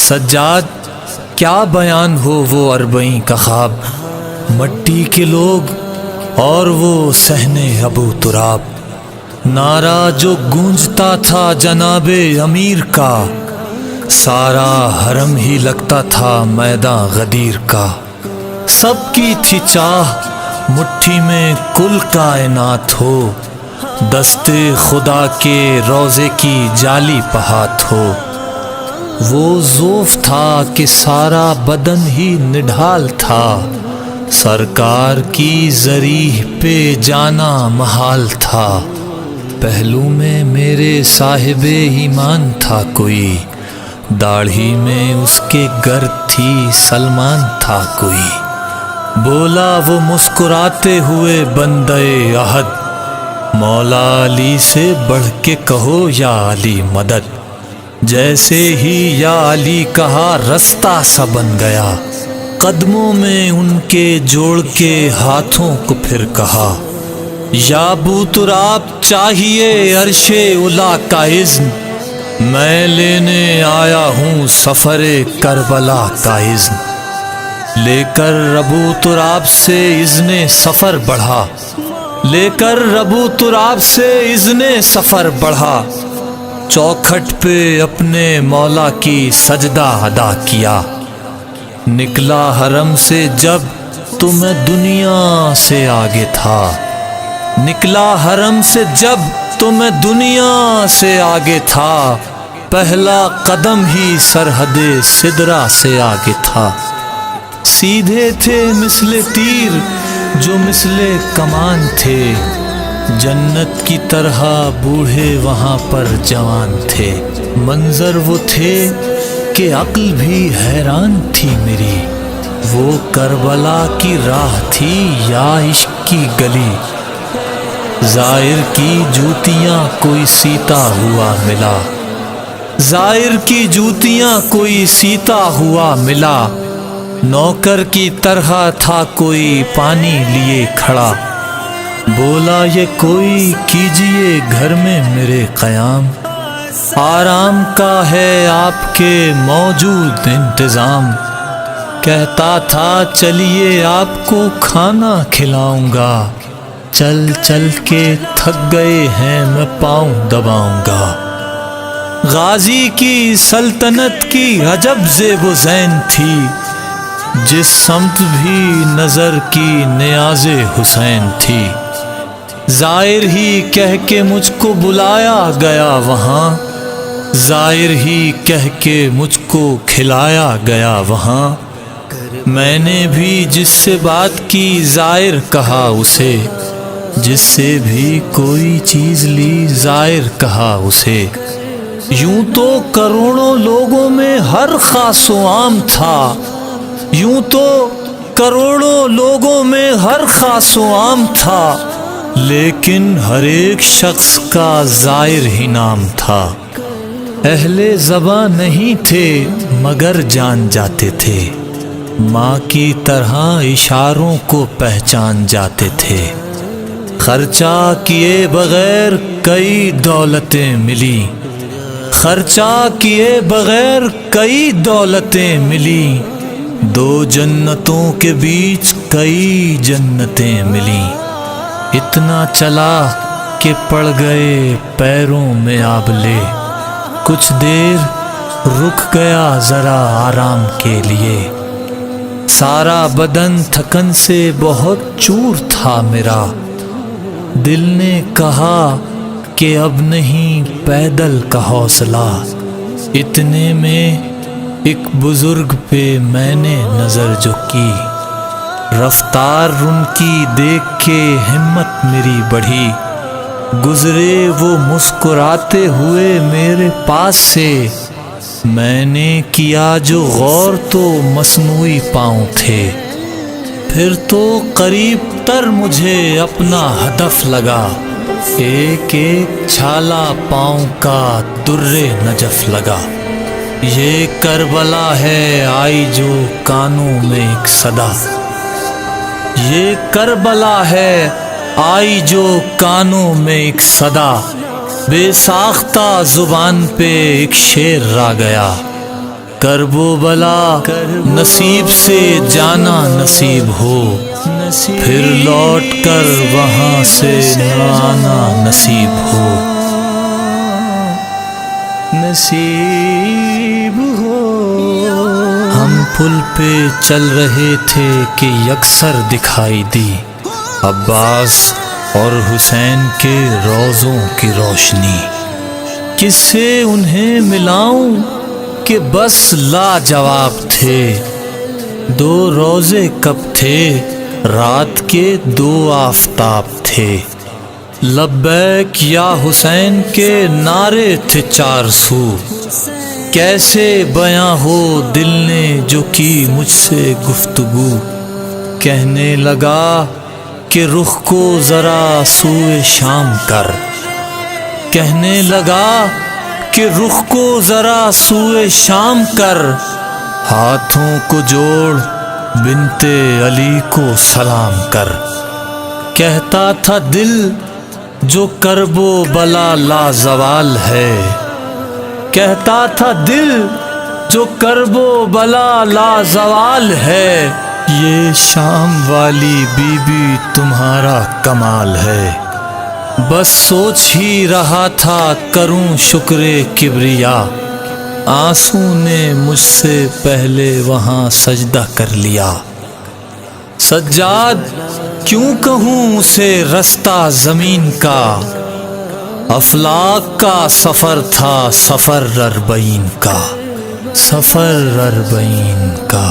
سجاد کیا بیان ہو وہ اربعین کا خواب، مٹی کے لوگ اور وہ صحن ابو تراب، نعرہ جو گونجتا تھا جناب امیر کا، سارا حرم ہی لگتا تھا میدان غدیر کا، سب کی تھی چاہ مٹھی میں کل کائنات ہو، دستے خدا کے روضے کی جالی پہات ہو، وہ ذوف تھا کہ سارا بدن ہی نڈھال تھا، سرکار کی ذریح پہ جانا محال تھا، پہلو میں میرے صاحب ایمان تھا کوئی، داڑھی میں اس کے گرد تھی سلمان تھا کوئی، بولا وہ مسکراتے ہوئے بندے عہد، مولا علی سے بڑھ کے کہو یا علی مدد، جیسے ہی یا علی کہا رستہ سا بن گیا، قدموں میں ان کے جوڑ کے ہاتھوں کو پھر کہا، یا ابو تراب چاہیے عرش اولا کا اذن، میں لینے آیا ہوں سفر کربلا کا اذن، لے کر ابو تراب سے اذن سفر بڑھا، لے کر ابو تراب سے اذن سفر بڑھا، چوکھٹ پہ اپنے مولا کی سجدہ ادا کیا، نکلا حرم سے جب تو میں دنیا سے آگے تھا، نکلا حرم سے جب تو میں دنیا سے آگے تھا، پہلا قدم ہی سرحد سدرہ سے آگے تھا، سیدھے تھے مثل تیر جو مثل کمان تھے، جنت کی طرح بوڑھے وہاں پر جوان تھے، منظر وہ تھے کہ عقل بھی حیران تھی میری، وہ کربلا کی راہ تھی یا عشق کی گلی، زائر کی جوتیاں کوئی سیتا ہوا ملا، زائر کی جوتیاں کوئی سیتا ہوا ملا، نوکر کی طرح تھا کوئی پانی لیے کھڑا، بولا یہ کوئی کیجئے گھر میں میرے قیام، آرام کا ہے آپ کے موجود انتظام، کہتا تھا چلیے آپ کو کھانا کھلاؤں گا، چل چل کے تھک گئے ہیں میں پاؤں دباؤں گا، غازی کی سلطنت کی عجب زیب و زین تھی، جس سمت بھی نظر کی نیاز حسین تھی، زائر ہی کہہ کے مجھ کو بلایا گیا وہاں، زائر ہی کہہ کے مجھ کو کھلایا گیا وہاں، میں نے بھی جس سے بات کی زائر کہا اسے، جس سے بھی کوئی چیز لی زائر کہا اسے، یوں تو کروڑوں لوگوں میں ہر خاص و عام تھا، یوں تو کروڑوں لوگوں میں ہر خاص و عام تھا، لیکن ہر ایک شخص کا زائر ہی نام تھا، اہل زباں نہیں تھے مگر جان جاتے تھے، ماں کی طرح اشاروں کو پہچان جاتے تھے، خرچہ کیے بغیر کئی دولتیں ملی، خرچہ کیے بغیر کئی دولتیں ملی، دو جنتوں کے بیچ کئی جنتیں ملیں، اتنا چلا کہ پڑ گئے پیروں میں آبلے، کچھ دیر رک گیا ذرا آرام کے لیے، سارا بدن تھکن سے بہت چور تھا میرا، دل نے کہا کہ اب نہیں پیدل کا حوصلہ، اتنے میں ایک بزرگ پہ میں نے نظر جو کی، رفتار ان کی دیکھ کے ہمت میری بڑھی، گزرے وہ مسکراتے ہوئے میرے پاس سے، میں نے کیا جو غور تو مصنوعی پاؤں تھے، پھر تو قریب تر مجھے اپنا ہدف لگا، ایک ایک چھالا پاؤں کا در نجف لگا، یہ کربلا ہے آئی جو کانوں میں ایک صدا، یہ کربلا ہے آئی جو کانوں میں ایک صدا، بے ساختہ زبان پہ ایک شعر را گیا، کرب و بلا نصیب سے جانا نصیب ہو، پھر لوٹ کر وہاں سے نہ آنا نصیب ہو، نصیب ہو۔ ہم پل پہ چل رہے تھے کہ یکسر دکھائی دی عباس اور حسین کے روضوں کی روشنی، کس سے انہیں ملاؤں کہ بس لاجواب تھے، دو روزے کب تھے رات کے دو آفتاب تھے، لبیک یا حسین کے نعرے تھے چار سو، کیسے بیاں ہو دل نے جو کی مجھ سے گفتگو، کہنے لگا کہ رخ کو ذرا سوئے شام کر، کہنے لگا کہ رخ کو ذرا سوئے شام کر، ہاتھوں کو جوڑ بنت علی کو سلام کر، کہتا تھا دل جو کرب و بلا لا زوال ہے، کہتا تھا دل جو کرب و بلا لا زوال ہے، یہ شام والی بی بی تمہارا کمال ہے، بس سوچ ہی رہا تھا کروں شکر کبریا، آنسو نے مجھ سے پہلے وہاں سجدہ کر لیا، سجاد کیوں کہوں اسے رستہ زمین کا، افلاک کا سفر تھا سفر اربعین کا، سفر اربعین کا۔